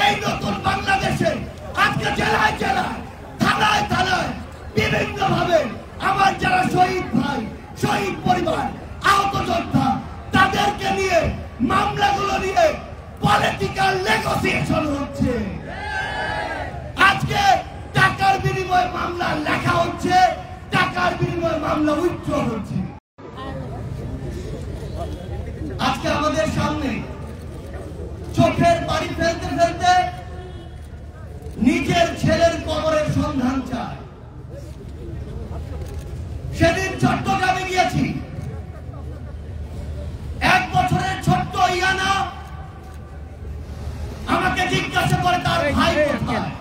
এই নতুন বাংলাদেশে আজকে জেলায় জেলায় থানায় থানায় বিভিন্ন ভাবে আমার যারা শহীদ ভাই শহীদ পরিবার আহত যোদ্ধা তাদেরকে নিয়ে মামলাগুলো নিয়ে পলিটিক্যাল নেগোসিয়েশন হচ্ছে। আজকে টাকার বিনিময়ে মামলা লেখা হচ্ছে, টাকার বিনিময়ে মামলা উইথড্র হচ্ছে। আজকে আমাদের সামনে চোখের পানি ফেলতে ফেলতে নিজের ছেলের কবরের সন্ধান চায়। সেদিন চট্টগ্রামে গিয়েছি, 1 বছরের ছোট্ট ইয়ানা আমাকে জিজ্ঞাসা করে তার ভাই কোথায়।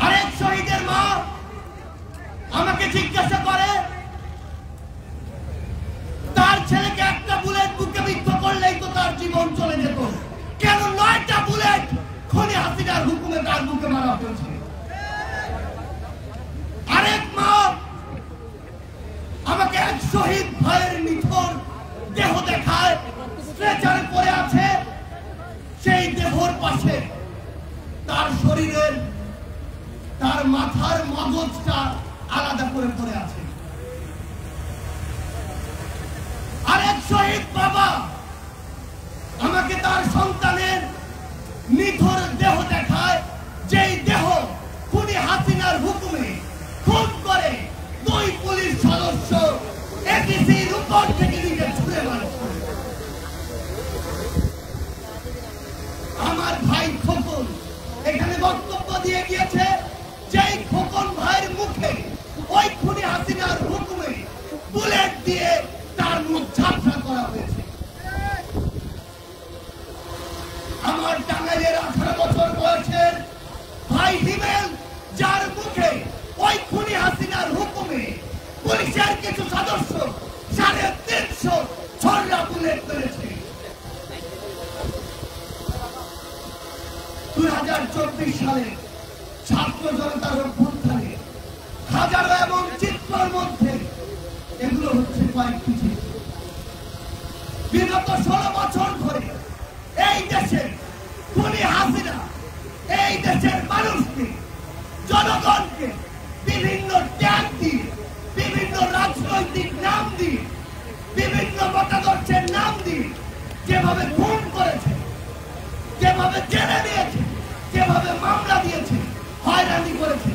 আরেক শহীদের মা আমাকে জিজ্ঞাসা করে তার ছেলেকে একটা বুলেট বুকে বিদ্ধ করলেই তো তার জীবন চলে যেত, কেন 9টা বুলেট খুনি হাসিনার হুকুমে তার বুকে মারা হয়েছে। আরেক মা আমাকে এক শহীদ ভাইয়ের নিথর দেহ দেখায়, স্ট্রেচারে পড়ে আছে, সেই দেহর পাশে তার শরীরের তার মাথার মগজটা আলাদা করে পড়ে আছে। আরেক শহীদ বাবা আমাকে তার সন্তানের নিথর দেহ দেখায়, যেই দেহ খুনি হাসিনার হুকুমে খুন করে 2 পুলিশ সদস্য এডিসির উপর থেকে নিচে ছুঁড়ে মারছে। আমার ভাই খোকন এখানে বক্তব্য দিয়ে গিয়েছে, যেই খোকন ভাইয়ের মুখে ওই খুনি হাসিনার হুকুমে বুলেট দিয়ে তার মুখ ঝাপসা করা হয়েছে। আমার টাঙ্গাইলের 18 বছর বয়সের ভাই হিমেল, যার মুখে ওই খুনি হাসিনার হুকুমে পুলিশের কিছু সদস্য 350 ছড়া বুলেট করেছে। 2024 সালে ছাত্র জনতার অভ্যুত্থানে হাজারো এবং চিত্রের মধ্যে এগুলো হচ্ছে কয়েকটি চিত্র। বিগত 16 বছর ধরে এই দেশে খুনি হাসিনা এই দেশের মানুষকে জনগণকে বিভিন্ন ট্যাগ দিয়ে বিভিন্ন রাজনৈতিক নাম দিয়ে বিভিন্ন মতাদর্শের নাম দিয়ে যেভাবে খুন করেছে, যেভাবে জেলে নিয়েছে, যেভাবে মামলা দিয়েছে, হয়রানি করেছে,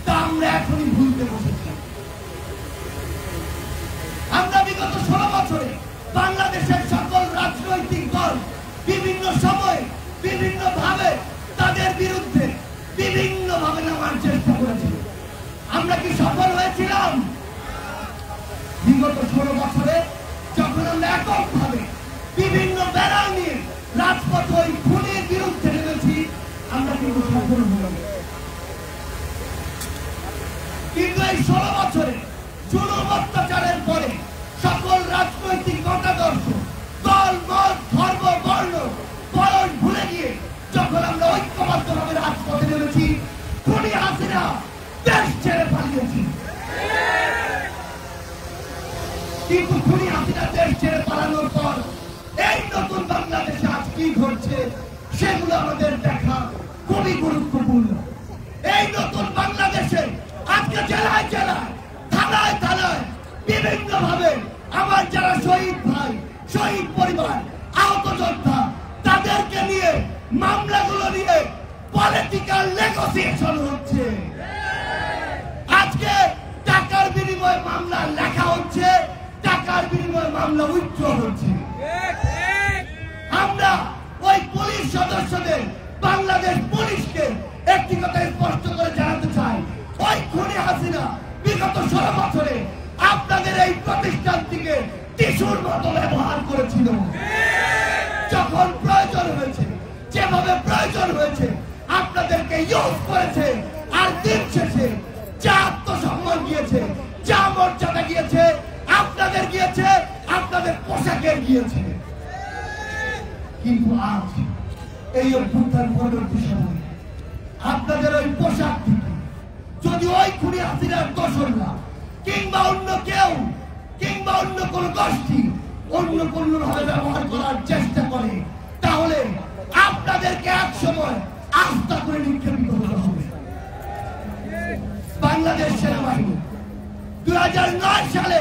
তা আমরা এখনই ভুলতে বসেছি। আমরা বিগত 16 বছরে বাংলাদেশের সকল রাজনৈতিক দল বিভিন্ন সময়ে বিভিন্ন ভাবে তাদের বিরুদ্ধে বিভিন্ন ভাবে নামার চেষ্টা করেছিল। আমরা কি সফল হয়েছিলাম? বিগত 16 বছরে যখন আমরা এককভাবে বিভিন্ন ব্যানার নিয়ে রাজপথে ওই খুনের বিরুদ্ধে নেমেছি, আমরা কিন্তু সফল হলাম। কিন্তু এই 16 বছরে জুলুম অত্যাচারের পরে সকল রাজনৈতিক মতাদর্শ, দল মত ধর্ম বর্ণ বয়স ভুলে গিয়ে যখন আমরা ঐক্যবদ্ধভাবে রাজপথে নেমেছি, খুনি হাসিনা দেশ ছেড়ে পালিয়েছি। কিন্তু খুনি হাসিনা দেশ ছেড়ে পালানোর পর এই নতুন বাংলাদেশে আজ কি ঘটছে সেগুলো আমাদের দেখা খুবই গুরুত্বপূর্ণ। এই নতুন বাংলাদেশে আজকে জেলায় জেলায় থানায় থানায় বিভিন্ন ভাবে আমার যারা শহীদ ভাই শহীদ পরিবার আহত যোদ্ধা তাদেরকে নিয়ে মামলাগুলো নিয়ে পলিটিক্যাল নেগোসিয়েশন হচ্ছে। আজকে টাকার বিনিময়ে মামলা লেখা হচ্ছে, টাকার বিনিময়ে মামলা উইথড্র হচ্ছে। আমরা ওই পুলিশ সদস্যদের বাংলাদেশ পুলিশকে একটি কথা স্পষ্ট করে জানাতে চাই, ওই খুনি হাসিনা বিগত 16 বছরে আপনাদের এই প্রতিষ্ঠানটিকে টিস্যুর মতো ব্যবহার করেছিল। যখন প্রয়োজন হয়েছে, যেভাবে প্রয়োজন হয়েছে আপনাদেরকে ইউজ করেছে, আর দিন শেষে যা আত্মসম্মান গিয়েছে, যা মর্যাদা গিয়েছে আপনাদের গিয়েছে, আপনাদের পোশাকের গিয়েছে। কিন্তু আজ এই অভ্যুত্থান পরবর্তী সময়ে আপনাদের ওই পোশাক থেকে যদি ওই খুনি হাসিনার দোসররা কিংবা অন্য কেউ কিংবা অন্য কোন গোষ্ঠী অন্য কোন ভাবে ব্যবহার করার চেষ্টা করে, তাহলে সময় আস্থা করে নিক্ষেপিত হতে হবে। বাংলাদেশ সেনাবাহিনী 2009 সালে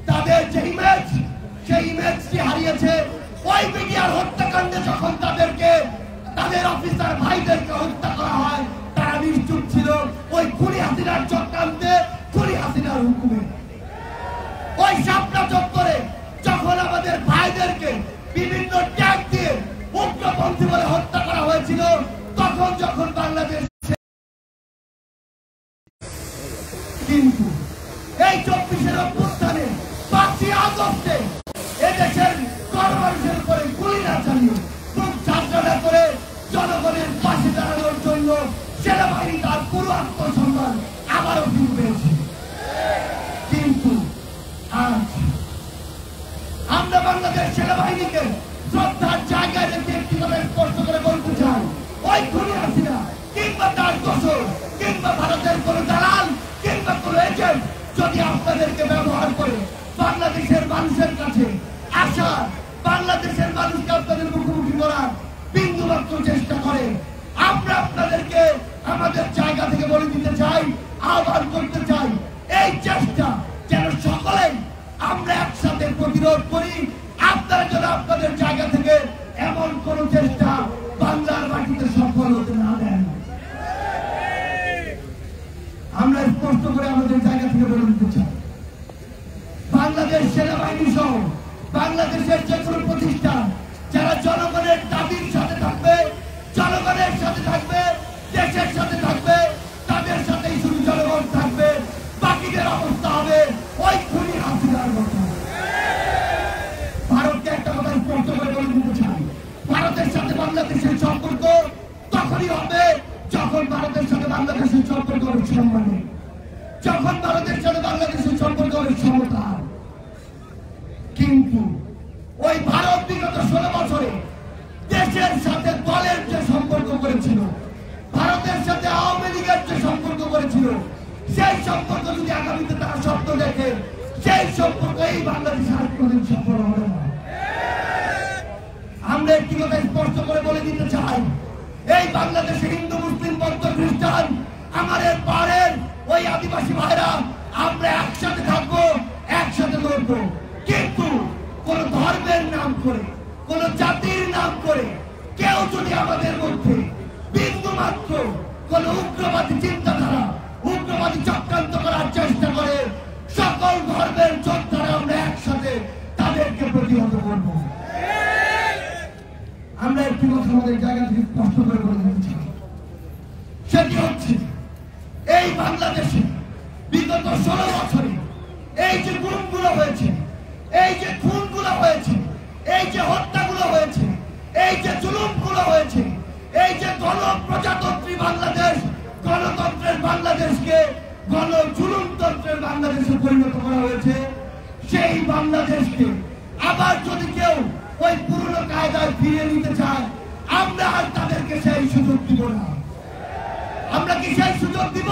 তাদের যে ইমেজ, সেই ইমেজটি হারিয়েছে। ওই মিডিয়ার হত্যাকাণ্ডে যখন তাদেরকে, তাদের অফিসার ভাইদেরকে হত্যা করা হয়, তারা নিশ্চুপ ছিল ওই খুনি হাসিনার চক্রান্তে, খুনি হাসিনার হুকুমে। ওই শাপলা চত্বরে যখন আমাদের ভাইদেরকে বিভিন্ন ট্যাগ দিয়ে উগ্রপন্থী বলে হত্যা করা হয়েছিল, তখন যখন বাংলাদেশ, কিন্তু এই 24-এর অভ্যুত্থানে 5ই আগস্টে এদেশের গণমানুষের উপরে গুলি না চালিয়ে খুব যাত্রা করে জনগণের পাশে দাঁড়ানোর জন্য সেনাবাহিনী তার পুরো আত্মসম্মান আবারও ফিরে পেয়েছে। কিন্তু আজ আমরা বাংলাদেশ সেনাবাহিনীকে শ্রদ্ধার জায়গায় রেখে একটি কথা স্পষ্ট করে বলতে চাই, ওই খুনি হাসিনা কিংবা তার দোসর কিংবা ভারতের কোন দালাল কিংবা কোন এজেন্ট যদি আপনাদেরকে ব্যবহার করে বাংলাদেশের মানুষের কাছে আসা, বাংলাদেশের মানুষকে আপনাদের মুখোমুখি করার বিন্দুমাত্র চেষ্টা করে, আমরা আপনাদেরকে আমাদের জায়গা থেকে বলে দিতে চাই, আহ্বান করতে চাই, এই চেষ্টা যেন সকলেই আমরা একসাথে প্রতিরোধ করি। আপনারা যেন আপনাদের জায়গা থেকে এমন কোন চেষ্টা বাংলার মাটিতে সফল হতে না দেন। আমরা স্পষ্ট করে আমাদের জায়গা থেকে বলে দিতে চাই, বাংলাদেশ সেনাবাহিনী সহ বাংলাদেশের যে কোনো প্রতিষ্ঠান যারা জনগণের দাবির সাথে থাকবে, জনগণের সাথে থাকবে, দেশের সাথে থাকবে, তাদের সাথেই শুধু জনগণ থাকবে। বাকিদের অবস্থা হবে ওই খুনি হাসিনার মতো। ভারতকে একটা কথা স্পষ্ট করে বলে দিতে চাই, ভারতের সাথে বাংলাদেশের সম্পর্ক তখনই হবে যখন ভারতের সাথে বাংলাদেশের সম্পর্ক হবে সম্মানে, যখন ভারতের সাথে বাংলাদেশের সম্পর্ক হবে সমতা। কিন্তু ওই ভারত বিগত 16 বছরে দেশের সাথে দলের যে সম্পর্ক করেছিল, ভারতের সাথে আওয়ামী লীগের যে সম্পর্ক করেছিল, সেই সম্পর্ক যদি আগামীতে তারা স্বপ্ন দেখে, সেই সম্পর্ক এই বাংলাদেশে আর কোনদিন সফল হবে না। আমরা একটি কথা স্পষ্ট করে বলে দিতে চাই, এই বাংলাদেশে হিন্দু, মুসলিম, বৌদ্ধ, খ্রিস্টান, আমাদের পাড়ের ওই আদিবাসী ভাইরা আমরা একসাথে থাকবো, একসাথে লড়বো। কিন্তু কোন ধর্মের নাম করে, কোন জাতির নাম করে কেউ যদি আমাদের মধ্যে বিন্দু মাত্র কোন উগ্রবাদী চিন্তাধারা, উগ্রবাদী চক্রান্ত করার চেষ্টা করে, সকল ধর্মের যোদ্ধারা আমরা একসাথে তাদেরকে প্রতিহত করব। আমরা একটি কথা আমাদের জায়গা থেকে স্পষ্ট করে বলে দিতে চাই, সেটি হচ্ছে এই বাংলাদেশে বিগত 16 বছরে এই যে গুণগুলো হয়েছে, এই যে খুনগুলো হয়েছে, এই যে হত্যাগুলো হয়েছে, এই যে জুলুমগুলো হয়েছে, এই যে গণপ্রজাতন্ত্রী বাংলাদেশ, গণতন্ত্রের বাংলাদেশকে গণজুলুমতন্ত্রের বাংলাদেশে পরিণত করা হয়েছে, সেই বাংলাদেশকে আবার যদি কেউ ওই পুরনো কায়দায় ফিরিয়ে নিতে চায়, আমরা আর তাদেরকে সেই সুযোগ দিব না। আমরা কি সেই সুযোগ দিব?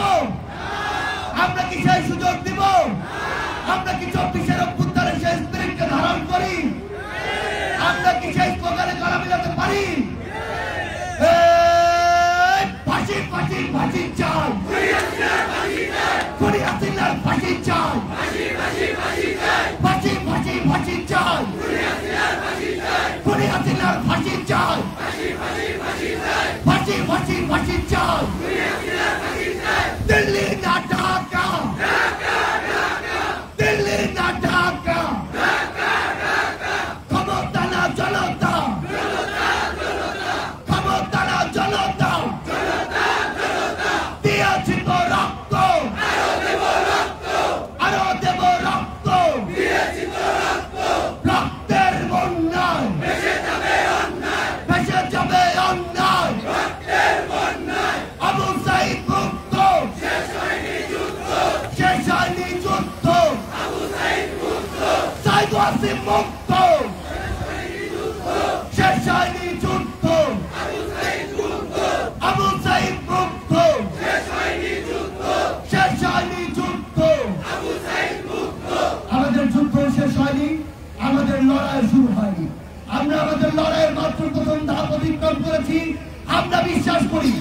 আমরা কি সেই সুযোগ দিব? আমরা কি 24-এর অভ্যুত্থানের সেই স্পিরিটকে ধারণ করি? আমরা কি সেই স্লোগানে গলা মিলাতে পারি? ফাঁসি ফাঁসি ফাঁসি চাই, খুনি হাসিনার ফাঁসি চাই, ফাঁসি ফাঁসি ফাঁসি চাই, খুনি হাসিনার ফাঁসি চাই, ফাঁসি ফাঁসি ফাঁসি চাই। দিল্লি না ঢাকা, দিল্লি না ঢাকা, ক্ষমতা না জনতা, ক্ষমতা না জনতা, দিয়েছি তো রক্ত, আরো দেব রক্ত, রক্তের বন্যায় ভেসে যাবে অন্যায়, আবু সাইদ মুক্ত, শেষ হয়নি যুদ্ধ, সাইদ ওয়াসিম মুক্ত, শেষ হয়নি যুদ্ধ, আবু সাইদ মুক্ত, শেষ হয়নি যুদ্ধ। আমাদের যুদ্ধ শেষ হয়নি, আমাদের লড়াই শুরু হয়নি। আমরা আমাদের লড়াইয়ের মাত্র প্রথম ধাপ অতিক্রম করেছি। আমরা বিশ্বাস করি